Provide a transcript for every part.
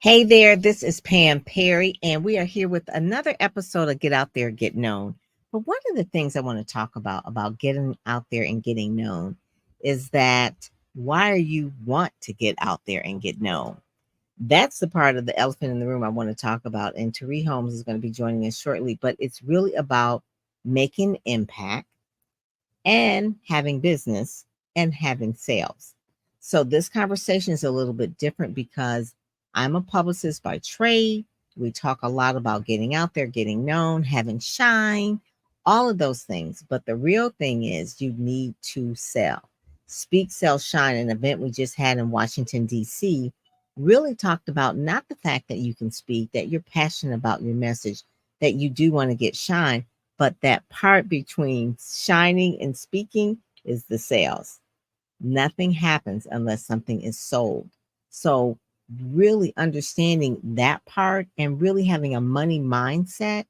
Hey there, this is Pam Perry, and we are here with another episode of Get Out There, Get Known. But one of the things I want to talk about getting out there and getting known is that why are you want to get out there and get known? That's the part of the elephant in the room I want to talk about. And Terré Holmes is going to be joining us shortly, but it's really about making impact and having business and having sales. So this conversation is a little bit different because I'm a publicist by trade. We talk a lot about getting out there, getting known, having shine, all of those things. But the real thing is you need to sell. Speak, Sell, Shine, an event we just had in Washington, D.C., really talked about not the fact that you can speak, that you're passionate about your message, that you do want to get shine, but that part between shining and speaking is the sales. Nothing happens unless something is sold. So really understanding that part and really having a money mindset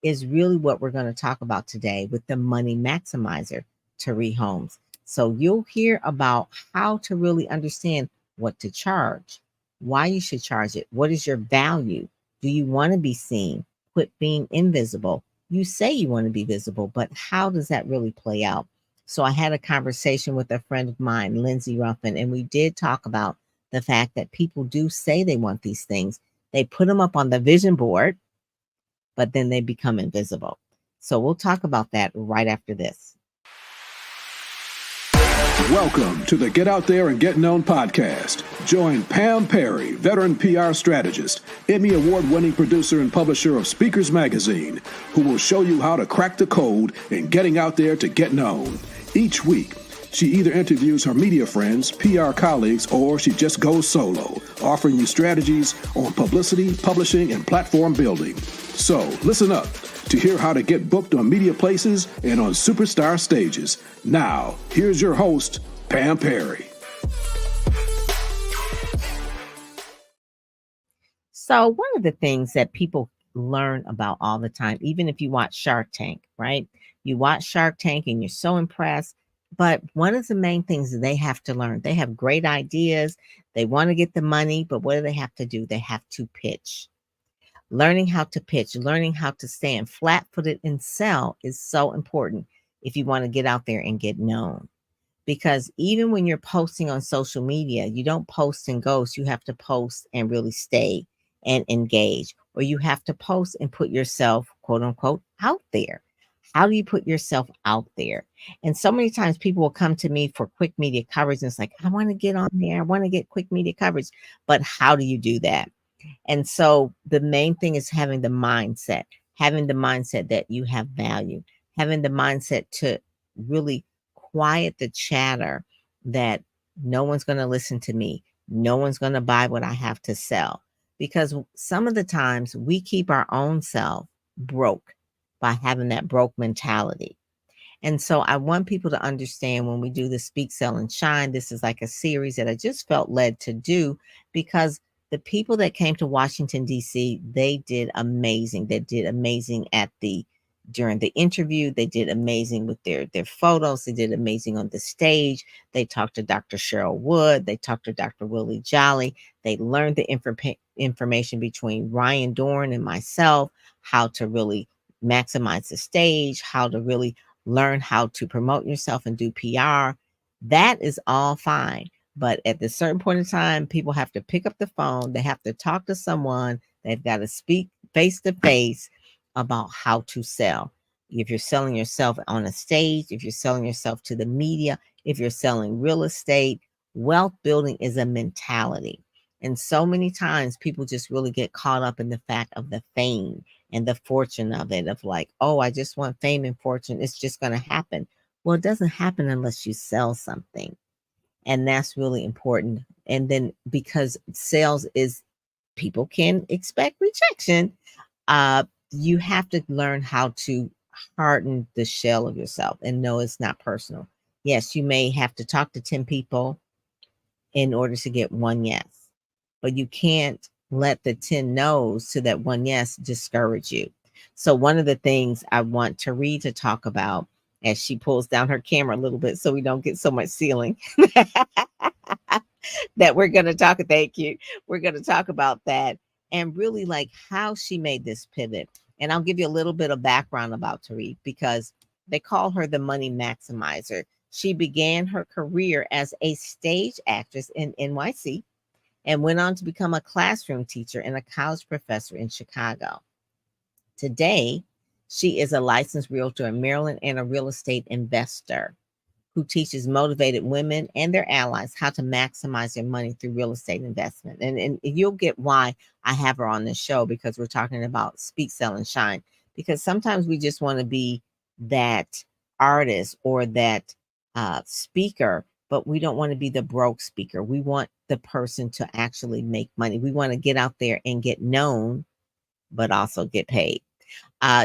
is really what we're going to talk about today with the money maximizer, Terré Holmes. So you'll hear about how to really understand what to charge, why you should charge it, what is your value, do you want to be seen, quit being invisible. You say you want to be visible, but how does that really play out? So I had a conversation with a friend of mine, Lindsay Ruffin, and we did talk about the fact that people do say they want these things. They put them up on the vision board, but then they become invisible. So we'll talk about that right after this. Welcome to the Get Out There and Get Known podcast. Join Pam Perry, veteran PR strategist, Emmy award-winning producer and publisher of Speakers Magazine, who will show you how to crack the code in getting out there to get known. Each week, she either interviews her media friends, PR colleagues, or she just goes solo, offering you strategies on publicity, publishing, and platform building. So listen up to hear how to get booked on media places and on superstar stages. Now, here's your host, Pam Perry. So one of the things that people learn about all the time, even if you watch Shark Tank, right? You watch Shark Tank and you're so impressed. But one of the main things that they have to learn, they have great ideas. They want to get the money, but what do they have to do? They have to pitch. Learning how to pitch, learning how to stand flat-footed and sell is so important if you want to get out there and get known. Because even when you're posting on social media, you don't post and ghost. You have to post and really stay and engage, or you have to post and put yourself, quote unquote, out there. How do you put yourself out there? And so many times people will come to me for quick media coverage. And it's like, I want to get on there. I want to get quick media coverage. But how do you do that? And so the main thing is having the mindset that you have value, having the mindset to really quiet the chatter that no one's going to listen to me. No one's going to buy what I have to sell. Because some of the times we keep our own self broke by having that broke mentality. And so I want people to understand when we do the Speak, Sell, and Shine, this is like a series that I just felt led to do because the people that came to Washington, D.C., they did amazing. They did amazing during the interview. They did amazing with their photos. They did amazing on the stage. They talked to Dr. Cheryl Wood. They talked to Dr. Willie Jolly. They learned the information between Ryan Dorn and myself, how to really maximize the stage, how to really learn how to promote yourself and do PR. That is all fine. But at a certain point in time, people have to pick up the phone. They have to talk to someone. They've got to speak face to face about how to sell. If you're selling yourself on a stage, if you're selling yourself to the media, if you're selling real estate, wealth building is a mentality. And so many times people just really get caught up in the fact of the fame and the fortune of it, of like, oh, I just want fame and fortune. It's just going to happen. Well, it doesn't happen unless you sell something. And that's really important. And then because sales is, people can expect rejection. You have to learn how to harden the shell of yourself and know it's not personal. Yes, you may have to talk to 10 people in order to get one yes, but you can't let the 10 no's to that one yes discourage you. So one of the things I want Terré to talk about as she pulls down her camera a little bit so we don't get so much ceiling that we're going to talk. Thank you. We're going to talk about that and really like how she made this pivot. And I'll give you a little bit of background about Terre because they call her the money maximizer. She began her career as a stage actress in NYC and went on to become a classroom teacher and a college professor in Chicago. Today, she is a licensed realtor in Maryland and a real estate investor who teaches motivated women and their allies how to maximize their money through real estate investment. And you'll get why I have her on this show because we're talking about speak, sell, and shine. Because sometimes we just want to be that artist or that speaker, but we don't want to be the broke speaker. We want the person to actually make money. We want to get out there and get known, but also get paid.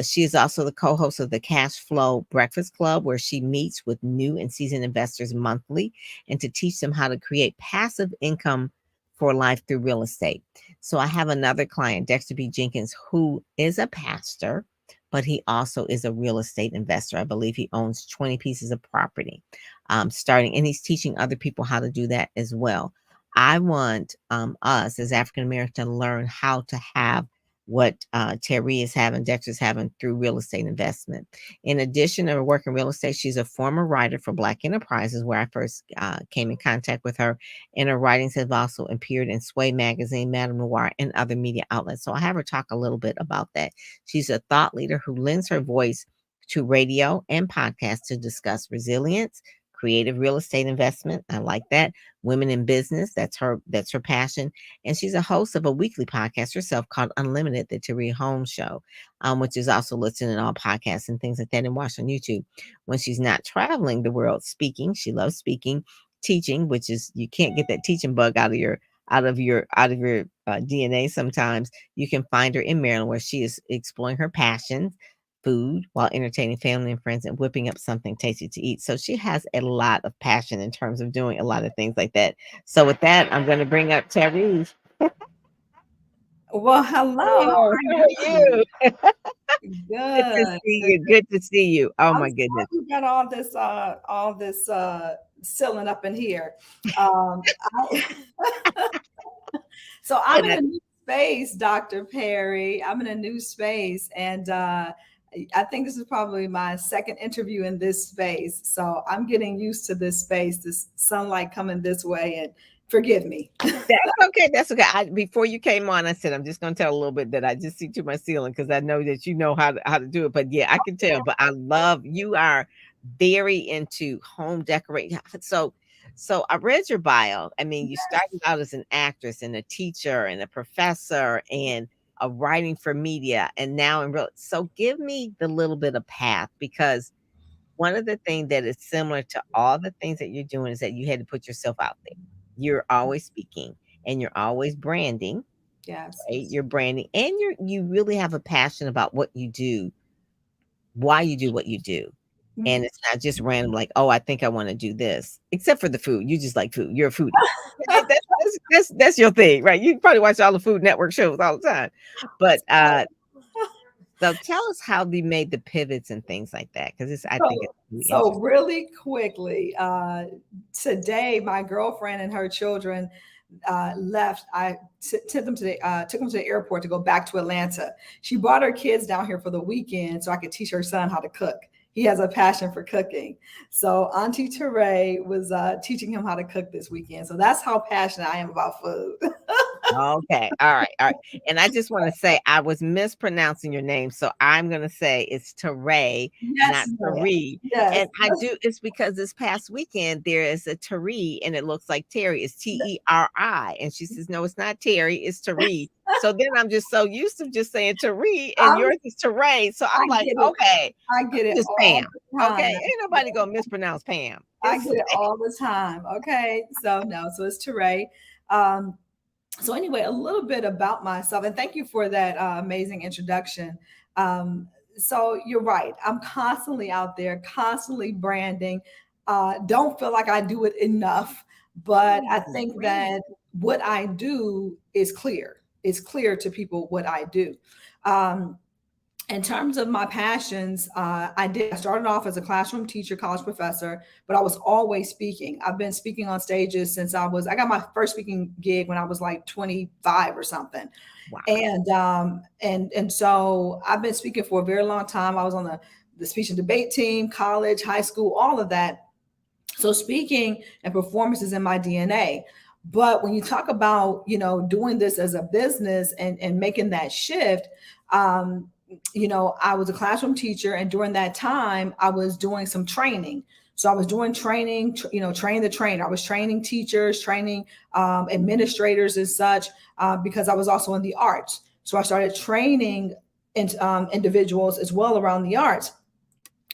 She is also the co-host of the Cash Flow Breakfast Club, where she meets with new and seasoned investors monthly and to teach them how to create passive income for life through real estate. So I have another client, Dexter B. Jenkins, who is a pastor, but he also is a real estate investor. I believe he owns 20 pieces of property starting, and he's teaching other people how to do that as well. I want us as African Americans to learn how to have what Terry is having, Dexter's having through real estate investment. In addition to working real estate, she's a former writer for Black Enterprises, where I first came in contact with her. And her writings have also appeared in Sway Magazine, Madame Noir, and other media outlets. So I have her talk a little bit about that. She's a thought leader who lends her voice to radio and podcasts to discuss resilience, creative real estate investment. I like that. Women in business. That's her passion. And she's a host of a weekly podcast herself called Unlimited, the Terré Holmes Show, which is also listed in all podcasts and things like that and watched on YouTube. When she's not traveling the world speaking, she loves speaking, teaching, which is you can't get that teaching bug out of your DNA. Sometimes you can find her in Maryland, where she is exploring her passions, food, while entertaining family and friends and whipping up something tasty to eat. So she has a lot of passion in terms of doing a lot of things like that. So with that, I'm going to bring up Terry. Well, hello. Oh, how are you? Good to Good. see you. Good to see you. Oh I'm my sorry goodness. you got all this ceiling up in here. I, so I'm in a new space, Dr. Perry. I'm in a new space, and I think this is probably my second interview in this space. So I'm getting used to this space, this sunlight coming this way, and forgive me. That's okay. That's okay. Before you came on, I said I'm just going to tell a little bit that I just see to my ceiling because I know that you know how to do it. But yeah, I can tell. But I love you are very into home decorating. So I read your bio. I mean, you started out as an actress and a teacher and a professor and a writing for media, and now in real. So give me the little bit of path because one of the things that is similar to all the things that you're doing is that you had to put yourself out there. You're always speaking and you're always branding, Yes. right? You're branding and you really have a passion about what you do, why you do what you do. And it's not just random, like, oh, I think I want to do this, except for the food. You just like food. You're a foodie. Right? That's your thing, right? You probably watch all the Food Network shows all the time. But so tell us how they made the pivots and things like that, because I think it's really so really quickly, today my girlfriend and her children left. I took them to the airport to go back to Atlanta. She brought her kids down here for the weekend so I could teach her son how to cook. He has a passion for cooking. So Auntie Terré was teaching him how to cook this weekend. So that's how passionate I am about food. Okay. All right. All right. And I just want to say I was mispronouncing your name. So I'm going to say it's Terré, not Terre. Yes. And I do, it's because this past weekend there is a Terre and it looks like Terry. It's Terri. And she says, no, it's not Terry, it's Terre. So then I'm just so used to just saying Terre and yours is Terré. So I'm like, okay. I get it. Just Pam. Okay. Ain't nobody going to mispronounce Pam. I get it all the time. Okay. So no, so it's Terré. So anyway, a little bit about myself, and thank you for that amazing introduction. So you're right. I'm constantly out there, constantly branding. Don't feel like I do it enough, but I think that what I do is clear. It's clear to people what I do. in terms of my passions, I started off as a classroom teacher, college professor, but I was always speaking. I've been speaking on stages since I got my first speaking gig when I was like 25 or something. Wow. And so I've been speaking for a very long time. I was on the speech and debate team, college, high school, all of that. So speaking and performance is in my DNA. But when you talk about, doing this as a business and making that shift, I was a classroom teacher, and during that time, I was doing some training. So I was doing training, train the trainer. I was training teachers, training administrators and such, because I was also in the arts. So I started training individuals as well around the arts.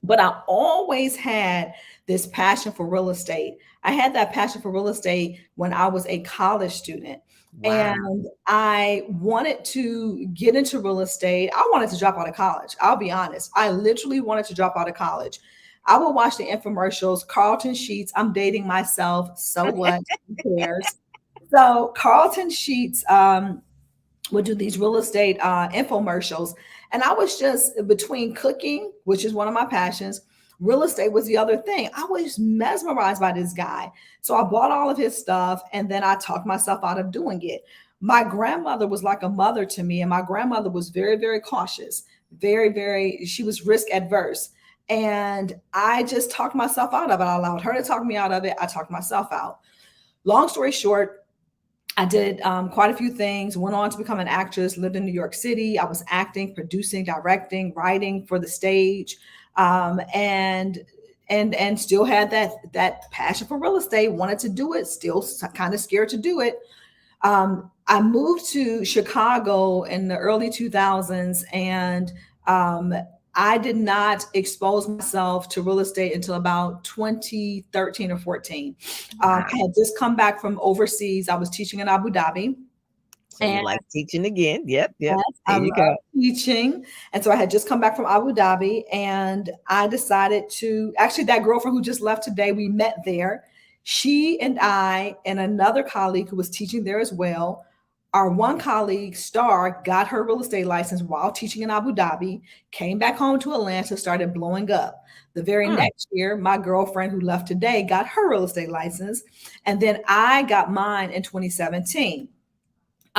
But I always had this passion for real estate. I had that passion for real estate when I was a college student. Wow. And I wanted to get into real estate. I wanted to drop out of college. I'll be honest. I literally wanted to drop out of college. I would watch the infomercials, Carlton Sheets. I'm dating myself. So what? Who cares? So Carlton Sheets would do these real estate infomercials. And I was just between cooking, which is one of my passions. Real estate was the other thing. I was mesmerized by this guy. So I bought all of his stuff, and then I talked myself out of doing it. My grandmother was like a mother to me, and my grandmother was very, very cautious, she was risk adverse. And I just talked myself out of it. I allowed her to talk me out of it. I talked myself out. Long story short, I did quite a few things, went on to become an actress, lived in New York City. I was acting, producing, directing, writing for the stage. And still had that passion for real estate, wanted to do it, still kind of scared to do it. I moved to Chicago in the early 2000s, and I did not expose myself to real estate until about 2013 or 14. I had just come back from overseas. I was teaching in Abu Dhabi. So you like teaching again. Yep. Yes, there you go. Teaching. And so I had just come back from Abu Dhabi, and I decided to, actually that girlfriend who just left today, we met there. She and I and another colleague who was teaching there as well. Our one colleague, Star, got her real estate license while teaching in Abu Dhabi, came back home to Atlanta, started blowing up. The very next year, my girlfriend who left today got her real estate license. And then I got mine in 2017.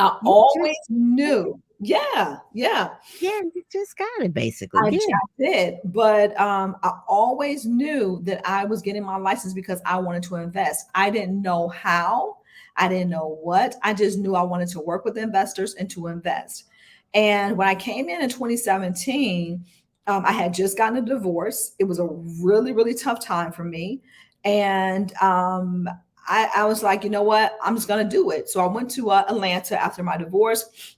I always knew. Yeah. Yeah, you just got it basically. I did. But I always knew that I was getting my license because I wanted to invest. I didn't know how. I didn't know what. I just knew I wanted to work with investors and to invest. And when I came in 2017, I had just gotten a divorce. It was a really, really tough time for me. And I was like, you know what? I'm just going to do it. So I went to Atlanta after my divorce.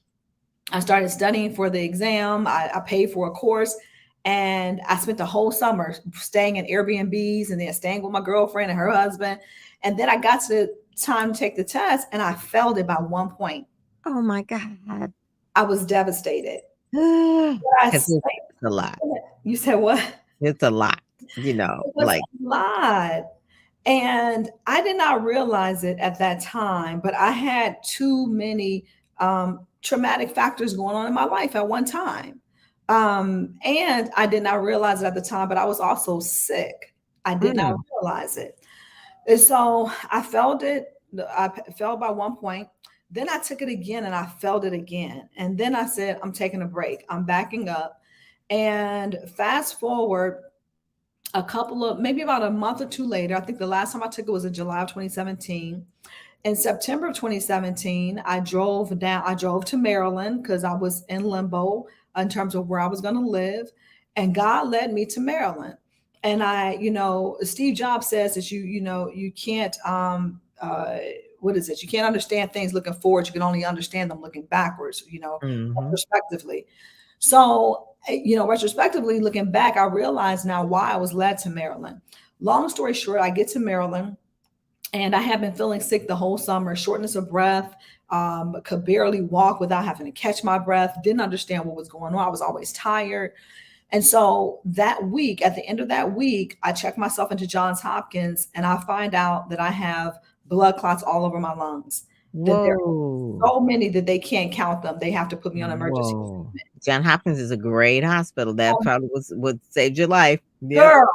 I started studying for the exam. I paid for a course, and I spent the whole summer staying in Airbnbs and then staying with my girlfriend and her husband. And then I got to the time to take the test, and I failed it by 1 point. Oh my God. I was devastated. It's a lot. You said what? It's a lot, a lot. And I did not realize it at that time, but I had too many traumatic factors going on in my life at one time. And I did not realize it at the time, but I was also sick. I did not realize it. And so I failed it. I failed by 1 point. Then I took it again and I failed it again. And then I said, I'm taking a break. I'm backing up. And fast forward maybe about a month or two later, I think the last time I took it was in July of 2017. In September of 2017, I drove to Maryland because I was in limbo in terms of where I was going to live. And God led me to Maryland. And Steve Jobs says that you can't, what is it? You can't understand things looking forward. You can only understand them looking backwards, retrospectively. So, retrospectively looking back, I realize now why I was led to Maryland. Long story short, I get to Maryland, and I have been feeling sick the whole summer, shortness of breath, could barely walk without having to catch my breath, didn't understand what was going on. I was always tired. And so that week, at the end of that week, I checked myself into Johns Hopkins, and I find out that I have blood clots all over my lungs. that there are Whoa. so many that they can't count them. They have to put me on emergency Whoa. treatment. John Hopkins is a great hospital. That probably would save your life. Yep. Girl.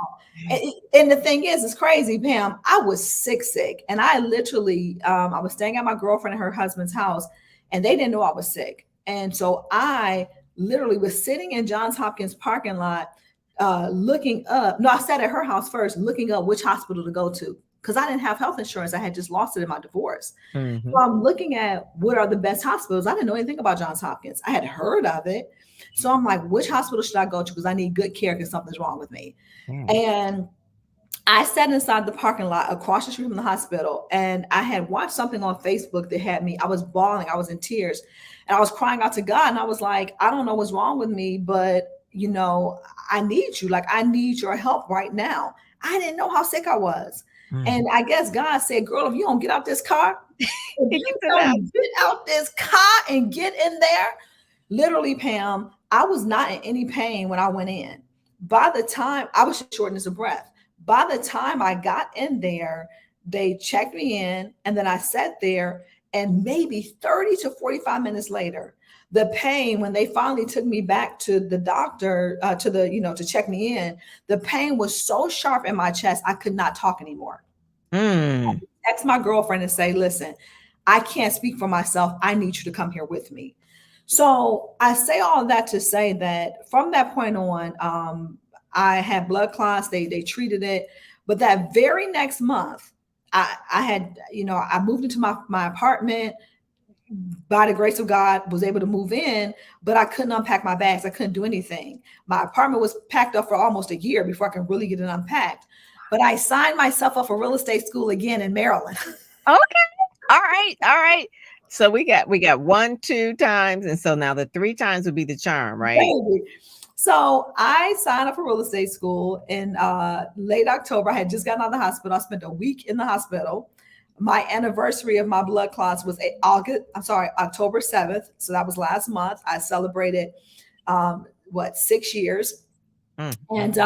And the thing is, it's crazy, Pam. I was sick. And I literally, I was staying at my girlfriend and her husband's house, and they didn't know I was sick. And so I literally was sitting in Johns Hopkins parking lot, looking up. No, I sat at her house first, looking up which hospital to go to, because I didn't have health insurance. I had just lost it in my divorce. Mhm. So I'm looking at what are the best hospitals. I didn't know anything about Johns Hopkins. I had heard of it. So I'm like, which hospital should I go to? Because I need good care because something's wrong with me. And I sat inside the parking lot across the street from the hospital, and I had watched something on Facebook that had me, I was bawling, I was in tears, and I was crying out to God. And I was like, I don't know what's wrong with me, but you know, I need you. Like, I need your help right now. I didn't know how sick I was. And I guess God said, girl, if you don't get out this car, if you don't get out this car and get in there, literally, Pam, I was not in any pain when I went in. By the time I was shortness of breath, by the time I got in there, they checked me in, and then I sat there, and maybe 30 to 45 minutes later, the pain, when they finally took me back to the doctor, to check me in, the pain was so sharp in my chest, I could not talk anymore. I text my girlfriend and say, listen, I can't speak for myself. I need you to come here with me. So I say all that to say that from that point on, I had blood clots. They treated it. But that very next month, I had, I moved into my apartment. By the grace of God, was able to move in, but I couldn't unpack my bags. I couldn't do anything. My apartment was packed up for almost a year before I could really get it unpacked. But I signed myself up for real estate school again in Maryland. Okay. All right. So we got 1, 2 times. And so now the 3 times would be the charm, right? Baby. So I signed up for real estate school in late October. I had just gotten out of the hospital. I spent a week in the hospital. My anniversary of my blood clots was October 7th. So that was last month. I celebrated 6 years. And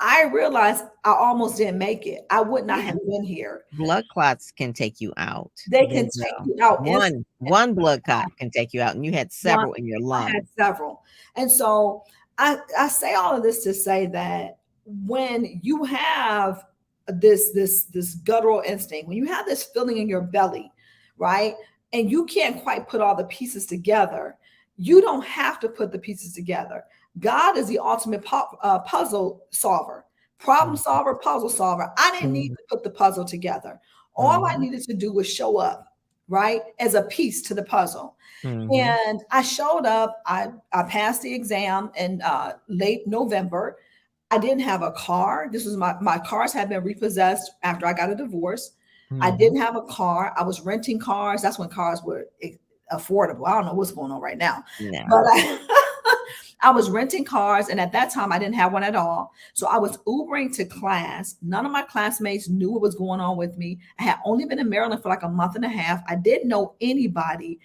I realized I almost didn't make it. I would not have been here. Blood clots can take you out. They can take you out. One blood clot can take you out, and you had several in your lungs. I had several. And so I say all of this to say that when you have this guttural instinct, when you have this feeling in your belly, right, and you can't quite put all the pieces together, you don't have to put the pieces together. God is the ultimate puzzle solver, problem solver, puzzle solver. I didn't need to put the puzzle together. All I needed to do was show up, right, as a piece to the puzzle. And I showed up. I passed the exam in late November. I didn't have a car. This was my cars had been repossessed after I got a divorce. I didn't have a car. I was renting cars. That's when cars were affordable. I don't know what's going on right now. No. But I was renting cars. And at that time, I didn't have one at all. So I was Ubering to class. None of my classmates knew what was going on with me. I had only been in Maryland for like a month and a half. I didn't know anybody.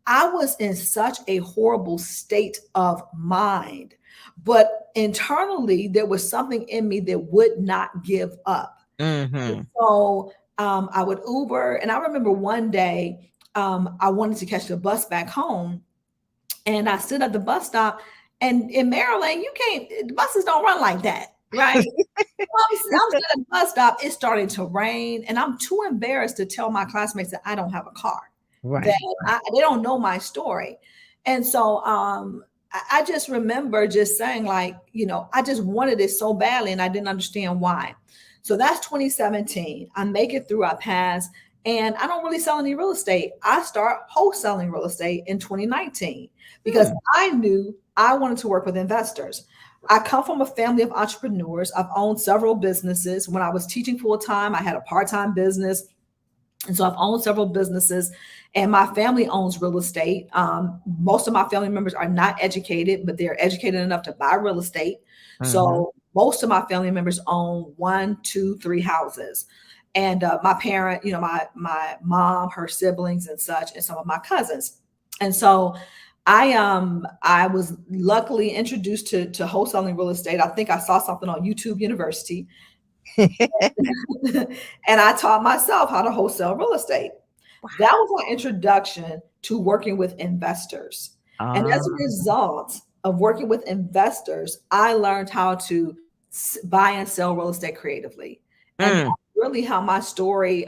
I was in such a horrible state of mind. But internally, there was something in me that would not give up. So I would Uber. And I remember one day I wanted to catch the bus back home. And I stood at the bus stop. And in Maryland, the buses don't run like that, right? I'm stood at the bus stop. It's starting to rain. And I'm too embarrassed to tell my classmates that I don't have a car. Right. They don't know my story. And so I just remember just saying, like, I just wanted it so badly and I didn't understand why. So that's 2017. I make it through, I pass, and I don't really sell any real estate. I start wholesaling real estate in 2019 because I knew I wanted to work with investors. I come from a family of entrepreneurs. I've owned several businesses. When I was teaching full time, I had a part-time business. And so I've owned several businesses, and my family owns real estate. Most of my family members are not educated, but they're educated enough to buy real estate. So most of my family members own 1, 2, 3 houses. And my parent, my mom, her siblings and such, and some of my cousins. And so I was luckily introduced to wholesaling real estate. I think I saw something on YouTube University. And I taught myself how to wholesale real estate. That was my introduction to working with investors. And Ah, as a result of working with investors, I learned how to buy and sell real estate creatively. And mm, that's really how my story,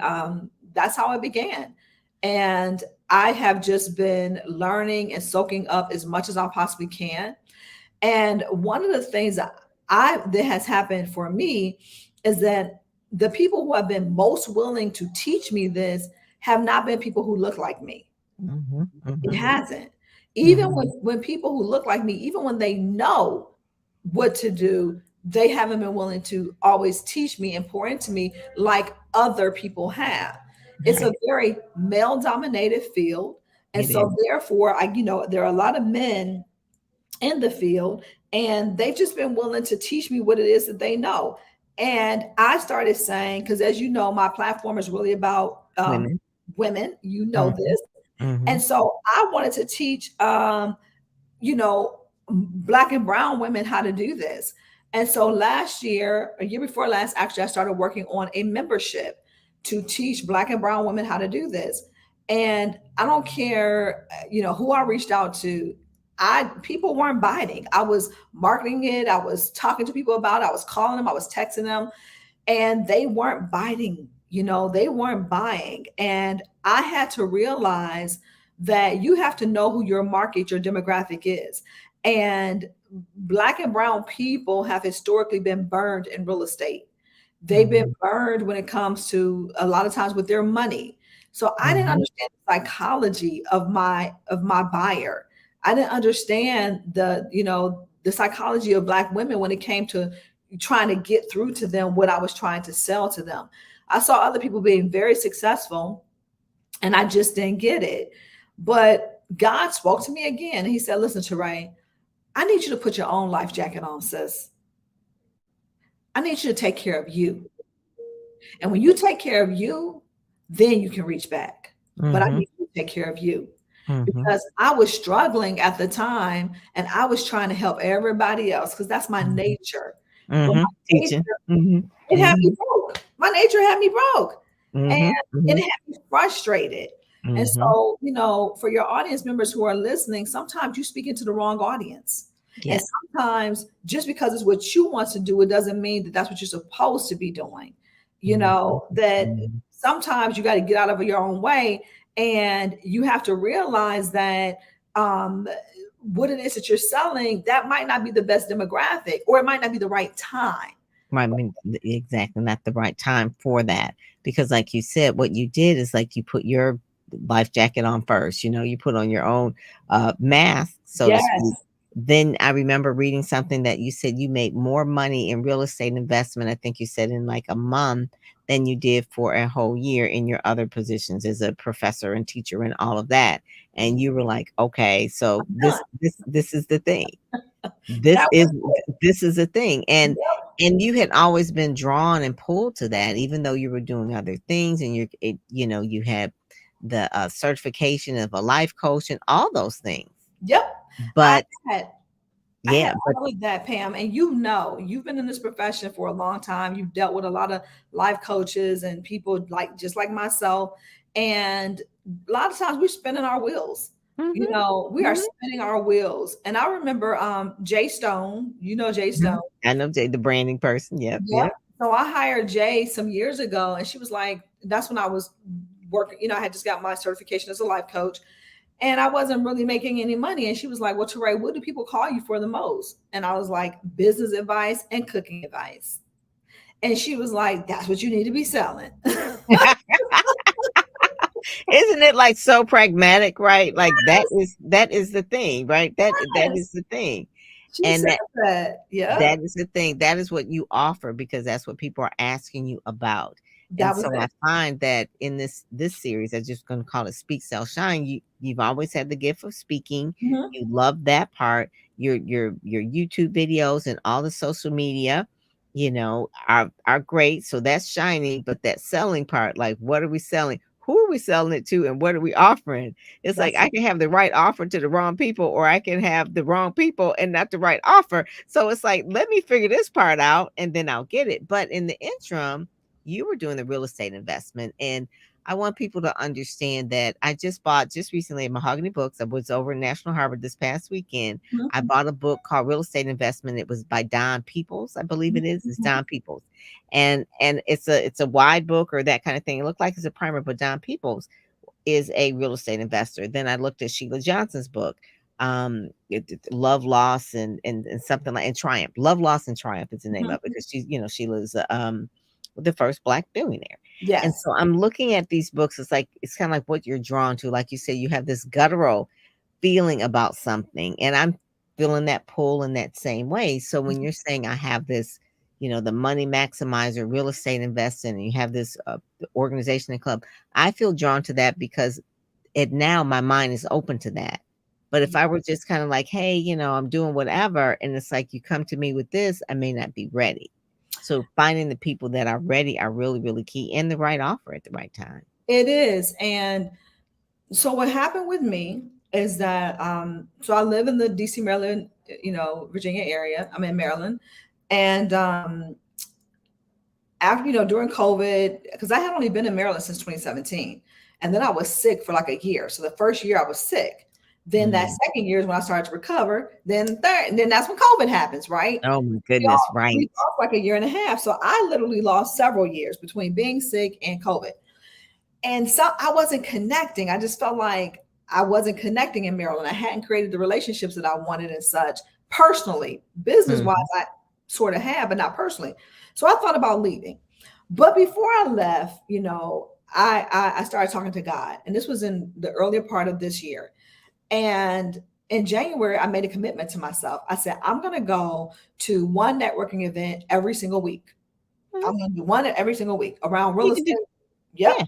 that's how it began. And I have just been learning and soaking up as much as I possibly can. And one of the things that has happened for me is that the people who have been most willing to teach me this have not been people who look like me. mhm, It mhm, hasn't. Even mhm. when people who look like me, even when they know what to do, they haven't been willing to always teach me and pour into me like other people have. It's a Right. very male dominated field. And It is. so therefore, there are a lot of men in the field, and they've just been willing to teach me what it is that they know. And I started saying, because as you know, my platform is really about Women. women, you know Mhm, this. And mhm. so I wanted to teach, you know, Black and brown women how to do this. And so last year, a year before last, actually, I started working on a membership to teach Black and brown women how to do this. And I don't care, who I reached out to. People weren't biting. I was marketing it. I was talking to people about it. I was calling them. I was texting them, and they weren't biting. They weren't buying. And I had to realize that you have to know who your market, your demographic is. And Black and brown people have historically been burned in real estate. They've been Mhm, burned when it comes to a lot of times with their money. So I didn't mhm. understand the psychology of my buyer. I didn't understand the psychology of Black women when it came to trying to get through to them what I was trying to sell to them. I saw other people being very successful, and I just didn't get it. But God spoke to me again. And he said, listen, Terré, I need you to put your own life jacket on, sis. I need you to take care of you. And when you take care of you, then you can reach back. But I Mhm, need you to take care of you, mhm, because I was struggling at the time, and I was trying to help everybody else because that's my mhm, nature. But mhm. my Teaching. nature, Mhm, it had me mhm, broke. My nature had me broke, and mhm, it mhm, had me frustrated. And mhm. so, for your audience members who are listening, sometimes you speak into the wrong audience. And Yes. sometimes just because it's what you want to do, it doesn't mean that that's what you're supposed to be doing. Mhm, That mhm. sometimes you got to get out of your own way, and you have to realize that um, what it is that you're selling, that might not be the best demographic, or it might not be the right time. Right, I mean, exactly, not the right time for that. Because like you said, what you did is like you put your life jacket on first, you put on your own mask, so to Yes. speak. Then I remember reading something that you said you made more money in real estate investment, I think you said in like a month, than you did for a whole year in your other positions as a professor and teacher and all of that. And you were like, okay, so I'm this done. this this is the thing. That This was is this is a thing, and Yep. you had always been drawn and pulled to that, even though you were doing other things, and you had the certification of a life coach and all those things. Yep. I But had I yeah, had but all of that, Pam. And you've been in this profession for a long time. You've dealt with a lot of life coaches and people just like myself. And a lot of times we're spinning our wheels. mhm, We are mhm, spinning our wheels. And I remember Jay Stone, Jay mhm. Stone. I know Jay, the branding person. Yep, Yep. yep. So I hired Jay some years ago, and she was like, that's when I was working, I had just got my certification as a life coach. And I wasn't really making any money. And she was like, well, Terré, what do people call you for the most? And I was like, business advice and cooking advice. And she was like, that's what you need to be selling. Isn't it like so pragmatic, right? Like that is the thing, right? That Yes. is the thing. She And said that. Yeah. that is the thing. That is what you offer because that's what people are asking you about. And That was so I it. find that in this series, I'm just going to call it Speak Sell Shine. You've always had the gift of speaking. Mhm. You love that part. Your YouTube videos and all the social media, are great. So that's shining. But that selling part, like what are we selling? Who are we selling it to, and what are we offering? It's like That's I can have the right offer to the wrong people, or I can have the wrong people and not the right offer. So it's like, let me figure this part out and then I'll get it. But in the interim, you were doing the real estate investment. And I want people to understand that I just bought just recently Mahogany Books. I was over in National Harbor this past weekend. I Mhm. bought a book called Real Estate Investment. It was by Don Peoples, I believe it is. It's Don Peoples. And it's a wide book or that kind of thing. It looked like it's a primer, but Don Peoples is a real estate investor. Then I looked at Sheila Johnson's book, Love, Loss, and something like, and Triumph. Love, Loss, and Triumph is the name of it, because she's, Sheila's the first Black billionaire. And Yes. so I'm looking at these books. It's kind of like what you're drawn to. Like you said, you have this guttural feeling about something, and I'm feeling that pull in that same way. So when you're saying I have this, the money maximizer, real estate investing, and you have this organization and club, I feel drawn to that because now my mind is open to that. But if I were just kind of like, hey, I'm doing whatever, and it's like you come to me with this, I may not be ready. So finding the people that are ready are really, really key, and the right offer at the right time. It is. And so what happened with me is that so I live in the DC, Maryland, Virginia area. I'm in Maryland. And after, during COVID, because I had only been in Maryland since 2017. And then I was sick for like a year. So the first year I was sick. Then that second year is when I started to recover. Then third, and then that's when COVID happens, right? Oh my goodness, right. We lost like a year and a half. So I literally lost several years between being sick and COVID. And so I wasn't connecting. I just felt like I wasn't connecting in Maryland. I hadn't created the relationships that I wanted and such personally. Business-wise, I sort of have, but not personally. So I thought about leaving. But before I left, I started talking to God. And this was in the earlier part of this year. And in January, I made a commitment to myself. I said, I'm going to go to one networking event every single week. I'm going to do one every single week around real estate. Yeah.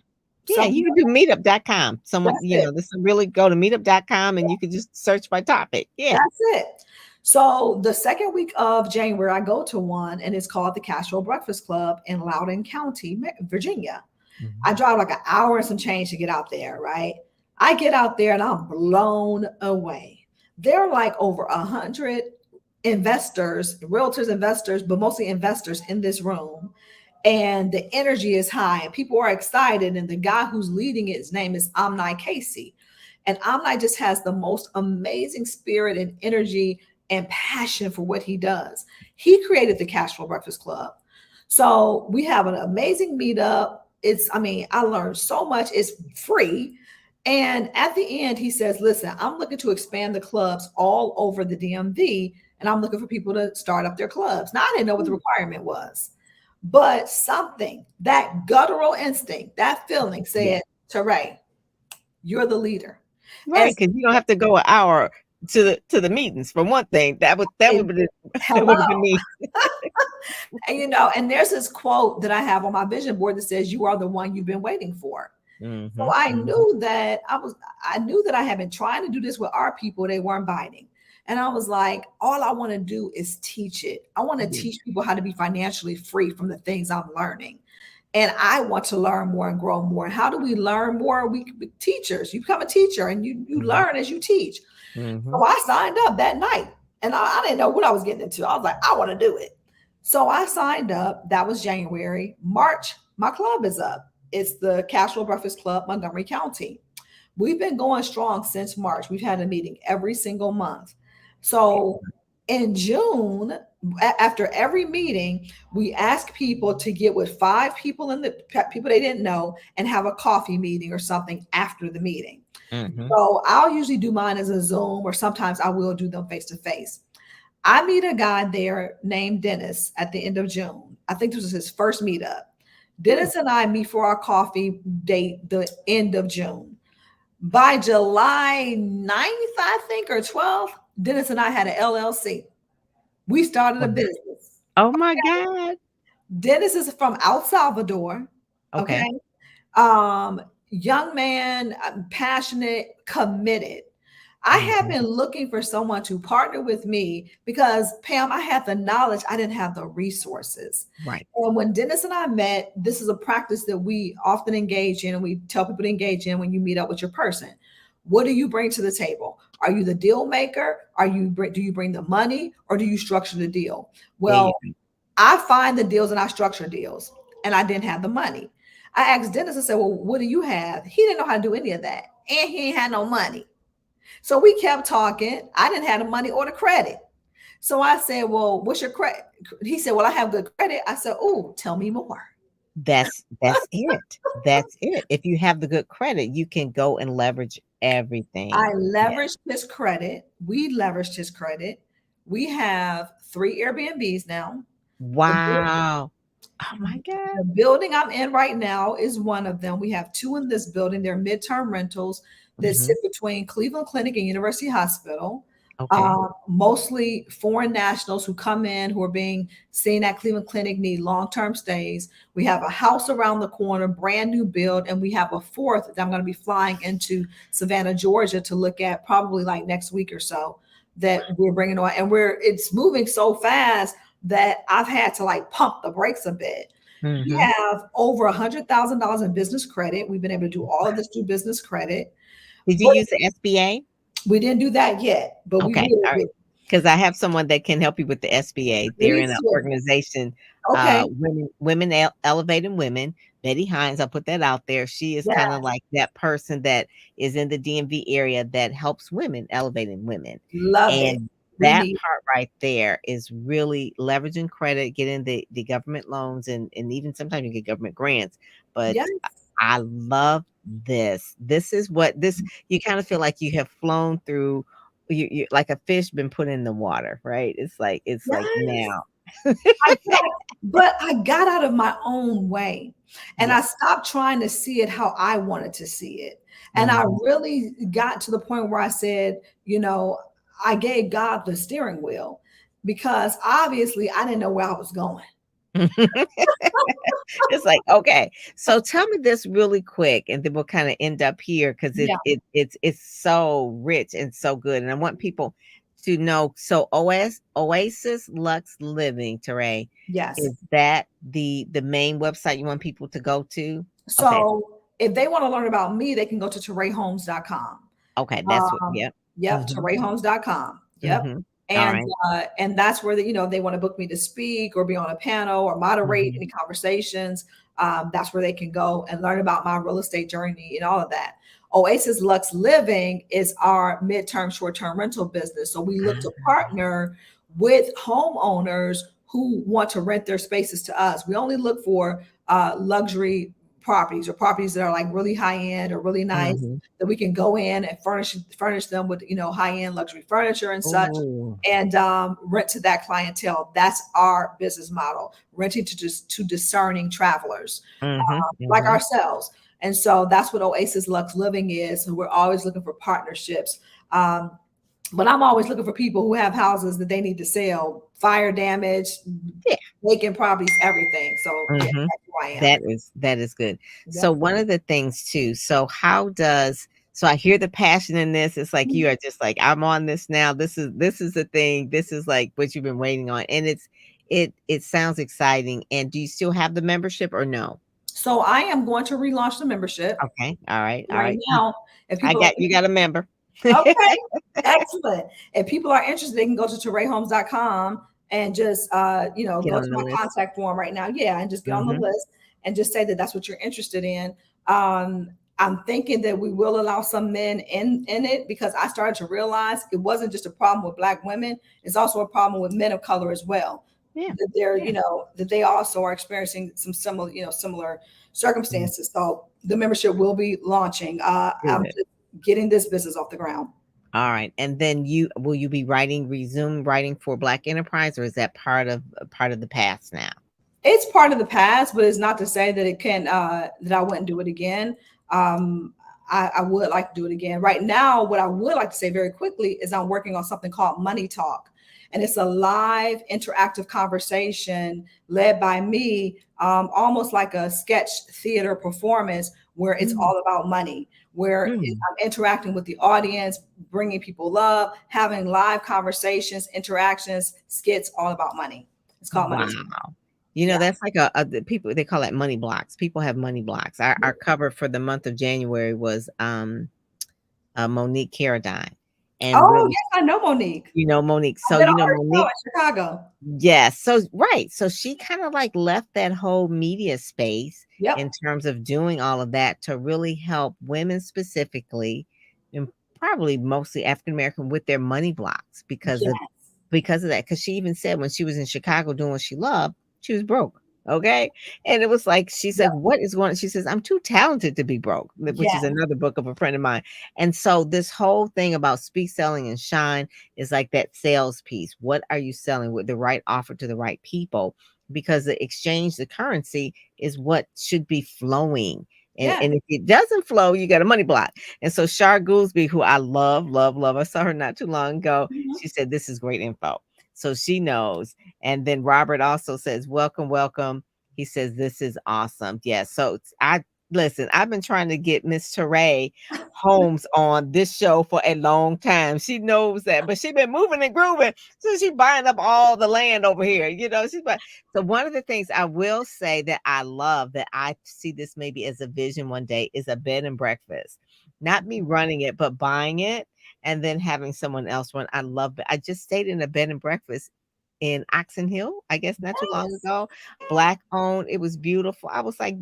Yeah, you can do meetup.com. Someone, this really go to meetup.com and you can just search by topic. Yeah. That's it. So the second week of January, I go to one, and it's called the Castro Breakfast Club in Loudoun County, Virginia. I drive like an hour and some change to get out there, right? I get out there and I'm blown away. There are like over 100 investors, realtors, investors, but mostly investors in this room. And the energy is high and people are excited. And the guy who's leading it, his name is Omni Casey. And Omni just has the most amazing spirit and energy and passion for what he does. He created the Castro Breakfast Club. So we have an amazing meetup. I learned so much. It's free. And at the end, he says, listen, I'm looking to expand the clubs all over the DMV. And I'm looking for people to start up their clubs. Now, I didn't know what the requirement was. But something, that guttural instinct, that feeling said, Terré, you're the leader. Right, because you don't have to go an hour to the meetings. For one thing, that would have been me. And there's this quote that I have on my vision board that says, "You are the one you've been waiting for." So I knew that I had been trying to do this with our people. They weren't biting. And I was like, all I want to do is teach it. I want to teach people how to be financially free from the things I'm learning. And I want to learn more and grow more. And how do we learn more? We teachers. You become a teacher and you learn as you teach. So I signed up that night and I didn't know what I was getting into. I was like, I want to do it. So I signed up. That was January. March, my club is up. It's the Castro Breakfast Club, Montgomery County. We've been going strong since March. We've had a meeting every single month. So in June, after every meeting, we ask people to get with 5 people people they didn't know and have a coffee meeting or something after the meeting. So I'll usually do mine as a Zoom, or sometimes I will do them face to face. I meet a guy there named Dennis at the end of June. I think this was his first meetup. Dennis and I meet for our coffee date the end of June. By July 9th, I think, or 12th, Dennis and I had an LLC. We started a business. Oh my God. Dennis is from El Salvador. Okay. Young man, passionate, committed. I have been looking for someone to partner with me because, Pam, I had the knowledge. I didn't have the resources. Right. And when Dennis and I met, this is a practice that we often engage in, and we tell people to engage in when you meet up with your person. What do you bring to the table? Are you the deal maker? Do you bring the money, or do you structure the deal? Well, I find the deals and I structure deals, and I didn't have the money. I asked Dennis, I said, well, what do you have? He didn't know how to do any of that. And he ain't had no money. So we kept talking. I didn't have the money or the credit. So I said, well, what's your credit? He said, well, I have good credit. I said, oh, tell me more. That's it. That's it. If you have the good credit, you can go and leverage everything. I leveraged his credit. We leveraged his credit. We have 3 Airbnbs now. Wow. Oh my God. The building I'm in right now is one of them. We have 2 in this building. They're midterm rentals that sit between Cleveland Clinic and University Hospital. Okay. Mostly foreign nationals who come in, who are being seen at Cleveland Clinic, need long-term stays. We have a house around the corner, brand new build, and we have a 4th that I'm going to be flying into Savannah, Georgia to look at probably like next week or so, that we're bringing on. And it's moving so fast that I've had to like pump the brakes a bit. We have over $100,000 in business credit. We've been able to do all of this through business credit. Did you use the SBA? We didn't do that yet, but okay. we will. All right. Because I have someone that can help you with the SBA. They're in an organization, Women Elevating Women. Betty Hines, I'll put that out there. She is kind of like that person that is in the DMV area that helps women, elevating women. Love it. That part right there is really leveraging credit, getting the government loans, and even sometimes you get government grants. But I love this. This is what you kind of feel like you have flown through. You like a fish been put in the water, right? It's like now. But I got out of my own way, and I stopped trying to see it how I wanted to see it. And I really got to the point where I said, I gave God the steering wheel, because obviously I didn't know where I was going. It's like, okay, so tell me this really quick, and then we'll kind of end up here, because it's so rich and so good, and I want people to know. So Oasis Lux Living, Terré, is that the main website you want people to go to? So if they want to learn about me, they can go to terrayholmes.com. Okay, that's what. terrayholmes.com. And that's where they want to book me to speak or be on a panel or moderate any conversations. That's where they can go and learn about my real estate journey and all of that. Oasis Lux Living is our midterm, short-term rental business. So we look to partner with homeowners who want to rent their spaces to us. We only look for luxury properties, or properties that are like really high end or really nice, that we can go in and furnish them with high end luxury furniture and such, and rent to that clientele. That's our business model, renting to discerning travelers like ourselves. And so that's what Oasis Lux Living is. So we're always looking for partnerships. But I'm always looking for people who have houses that they need to sell, fire damage, vacant properties, everything. So that's who I am. That is good. So one of the things too, so I hear the passion in this. It's like you are just like, I'm on this now. This is the thing. This is like what you've been waiting on. And it sounds exciting. And do you still have the membership or no? So I am going to relaunch the membership. Okay. All right. Now, if you got a member. Okay, excellent. If people are interested, they can go to terrayholmes.com and just go to my contact form right now. And just get on the list and just say that that's what you're interested in. I'm thinking that we will allow some men in it, because I started to realize it wasn't just a problem with Black women; it's also a problem with men of color as well. That they're that they also are experiencing some similar circumstances. So the membership will be launching. I'm just getting this business off the ground. All right. And then will you be resume writing for Black Enterprise, or is that part of the past now? It's part of the past, but it's not to say that it can that I wouldn't do it again. I would like to do it again. Right now, what I would like to say very quickly is I'm working on something called Money Talk. And it's a live interactive conversation led by me, almost like a sketch theater performance, where it's all about money, where I'm interacting with the audience, bringing people up, having live conversations, interactions, skits, all about money. It's called Money Talk. That's like the people, they call it money blocks. People have money blocks. Our cover for the month of January was Monique Carradine. and Oh, really, yes, I know Monique. you know, Monique. I've So, been you on know, her show Monique, in Chicago. yes. So, right. So she kind of like left that whole media space in Yep. terms of doing all of that to really help women specifically, and probably mostly African American, with their money blocks Yes. because of that. Because she even said when she was in Chicago doing what she loved, she was broke. Okay. And it was like, she said, Yep. what is going on? She says, I'm too talented to be broke, which is Yes. another book of a friend of mine. And so this whole thing about speak, selling, and shine is like that sales piece. What are you selling with the right offer to the right people? Because the exchange, the currency is what should be flowing. Yes. And if it doesn't flow, you got a money block. And so Shar Goolsby, who I love, love, love, I saw her not too long ago. Mhm. She said, this is great info. So she knows. And then Robert also says, welcome, welcome. He says, this is awesome. Yes. So listen, I've been trying to get Miss Terré Holmes on this show for a long time. She knows that, but she's been moving and grooving. So she's buying up all the land over here. You know, so one of the things I will say that I love, that I see this maybe as a vision one day, is a bed and breakfast. Not me running it, but buying it and then having someone else run. I love it. I just stayed in a bed and breakfast in Oxon Hill, I guess not too long Yes. ago. Black owned. It was beautiful. I was like,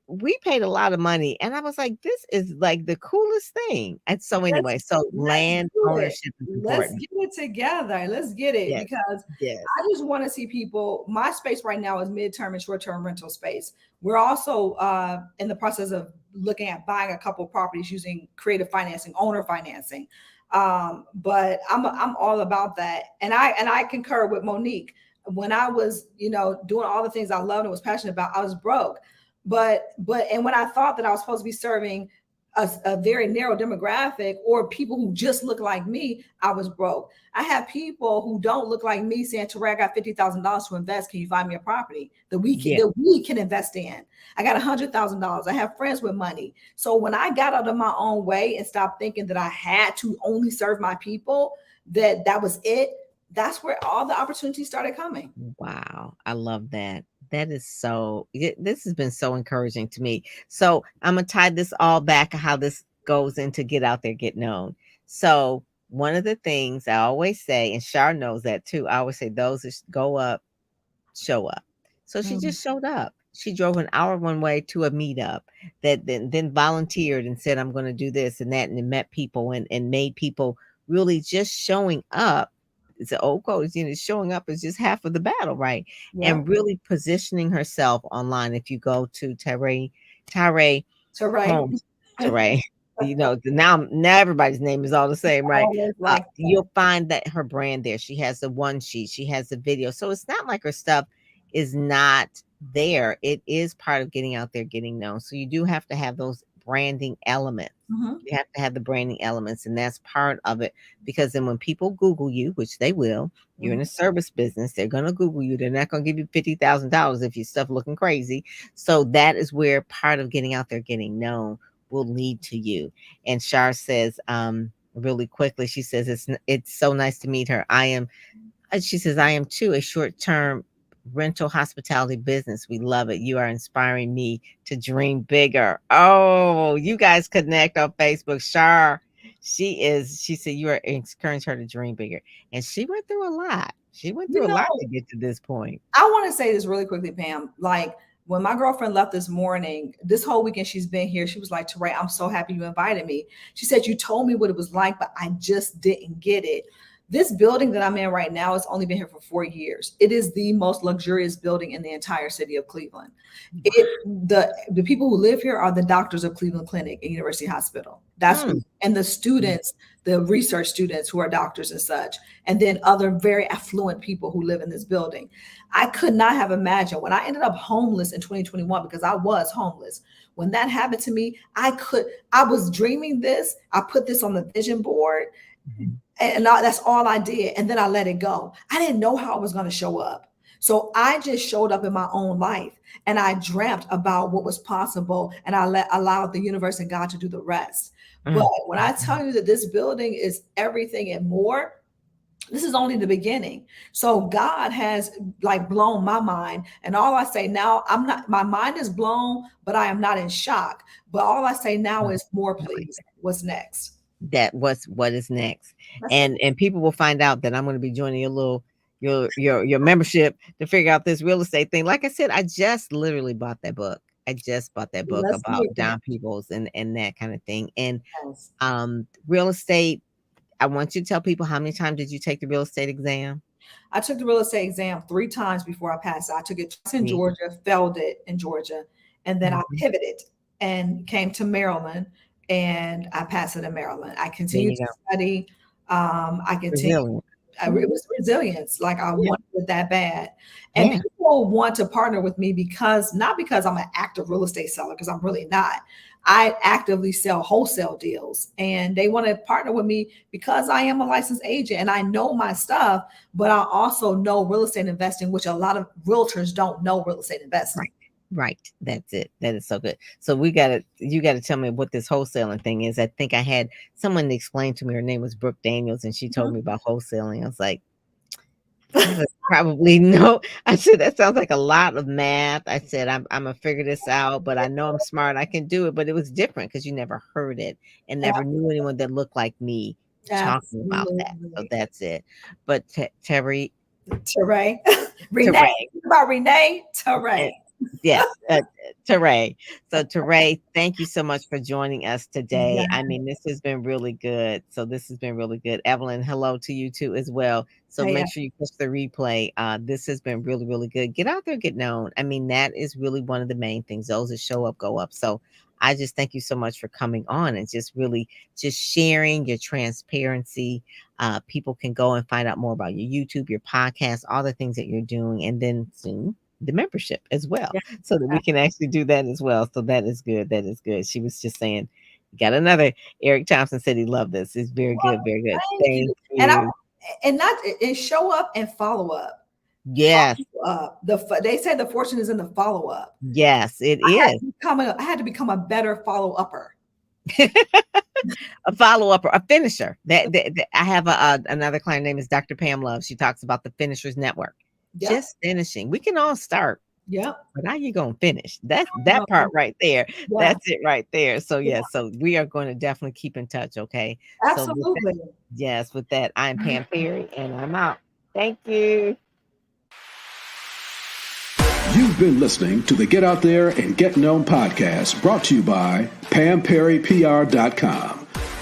we paid a lot of money. And I was like, this is like the coolest thing. And so Let's anyway, so let's land do it. ownership is Let's important. get it together. Let's get it, Yes. because Yes. I just want to see people. My space right now is midterm and short-term rental space. We're also in the process of looking at buying a couple properties using creative financing, owner financing. But I'm all about that, and I concur with Monique. When I was, doing all the things I loved and was passionate about, I was broke. And when I thought that I was supposed to be serving a very narrow demographic or people who just look like me, I was broke. I have people who don't look like me saying, Terré, I got $50,000 to invest. Can you find me a property that we can invest in? I got $100,000. I have friends with money. So when I got out of my own way and stopped thinking that I had to only serve my people, that was it, that's where all the opportunities started coming. Wow. I love that. That is this has been so encouraging to me. So I'm going to tie this all back to how this goes into get out there, get known. So one of the things I always say, and Shar knows that too, I always say those that go up, show up. So she just showed up. She drove an hour one way to a meetup, that then volunteered and said, I'm going to do this and that, and then met people and made people really just showing up. It's an old quote, showing up is just half of the battle, right? Yeah. And really positioning herself online. If you go to Terré Holmes, Terré, now everybody's name is all the same, right? You'll find that her brand there. She has the one sheet, she has the video. So it's not like her stuff is not there. It is part of getting out there, getting known. So you do have to have those branding elements. You have to have the branding elements, and that's part of it, because then when people Google you, which they will, you're in a service business, they're going to Google you. They're not going to give you $50,000 if your stuff looking crazy. So that is where part of getting out there, getting known, will lead to you. And Shar says, really quickly, she says, it's so nice to meet her. She says, I am too a short-term rental hospitality business. We love it. You are inspiring me to dream bigger. Oh, you guys connect on Facebook. Shar, she said you are encouraging her to dream bigger. And she went through a lot. She went through a lot to get to this point. I want to say this really quickly, Pam. Like, when my girlfriend left this morning, this whole weekend she's been here, she was like, Terré, I'm so happy you invited me. She said, you told me what it was like, but I just didn't get it. This building that I'm in right now has only been here for 4 years. It is the most luxurious building in the entire city of Cleveland. The people who live here are the doctors of Cleveland Clinic and University Hospital. And the students, the research students who are doctors and such, and then other very affluent people who live in this building. I could not have imagined when I ended up homeless in 2021, because I was homeless. When that happened to me, I was dreaming this. I put this on the vision board. And that's all I did. And then I let it go. I didn't know how I was going to show up. So I just showed up in my own life, and I dreamt about what was possible, and I allowed the universe and God to do the rest. But when I tell you that this building is everything and more, this is only the beginning. So God has blown my mind. And all I say now, my mind is blown, but I am not in shock. But all I say now is more, please. What's next? that what is next. That's And people will find out that I'm going to be joining your membership to figure out this real estate thing. Like I said, I just literally bought that book. I just bought that book let's do about it. Don Peoples and that kind of thing. And Yes. real estate, I want you to tell people, how many times did you take the real estate exam? I took the real estate exam 3 times before I passed. I took it twice in Georgia, failed it in Georgia, and then I pivoted and came to Maryland, and I passed it in Maryland. I continued to study. I continued. It was resilience. Like I wanted it that bad. And people want to partner with me not because I'm an active real estate seller, because I'm really not. I actively sell wholesale deals, and they want to partner with me because I am a licensed agent and I know my stuff, but I also know real estate investing, which a lot of realtors don't know real estate investing. Right. That's it. That is so good. So you got to tell me what this wholesaling thing is. I think I had someone explain to me, her name was Brooke Daniels, and she told me about wholesaling. I was like, probably no. I said, that sounds like a lot of math. I said, I'm gonna figure this out, but I know I'm smart. I can do it. But it was different because you never heard it and never knew anyone that looked like me talking about that. So that's it. But Terry, Renee, about Renee, Terré. Yes, Terré. So Terré, thank you so much for joining us today. Yeah. I mean, this has been really good. So this has been really good. Evelyn, hello to you too as well. So make sure you push the replay. This has been really, really good. Get out there, get known. I mean, that is really one of the main things. Those that show up, go up. So I just thank you so much for coming on and just really just sharing your transparency. People can go and find out more about your YouTube, your podcast, all the things that you're doing, and then soon the membership as well, so that we can actually do that as well. So that is good. That is good. She was just saying, got another. Eric Thompson said he loved this. It's very good. Very good. Thank you. And show up and follow up. Yes. They say the fortune is in the follow up. Yes, it is. I had to become a better follow upper. A follow upper, a finisher. That I have another client name is Dr. Pam Love. She talks about the Finishers Network. Yep. Just finishing. We can all start. Yeah. But how you gonna finish? That part right there. Yeah. That's it right there. So so we are going to definitely keep in touch. Okay. Absolutely. So with that, I'm Pam Perry and I'm out. Thank you. You've been listening to the Get Out There and Get Known podcast, brought to you by PamPerryPR.com,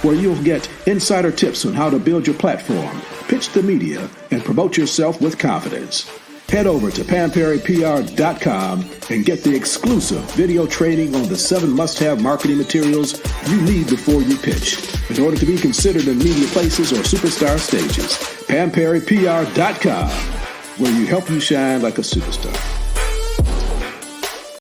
where you'll get insider tips on how to build your platform, pitch the media, and promote yourself with confidence. Head over to PamPerryPR.com and get the exclusive video training on the 7 must-have marketing materials you need before you pitch in order to be considered in media places or superstar stages. PamPerryPR.com, where you help you shine like a superstar.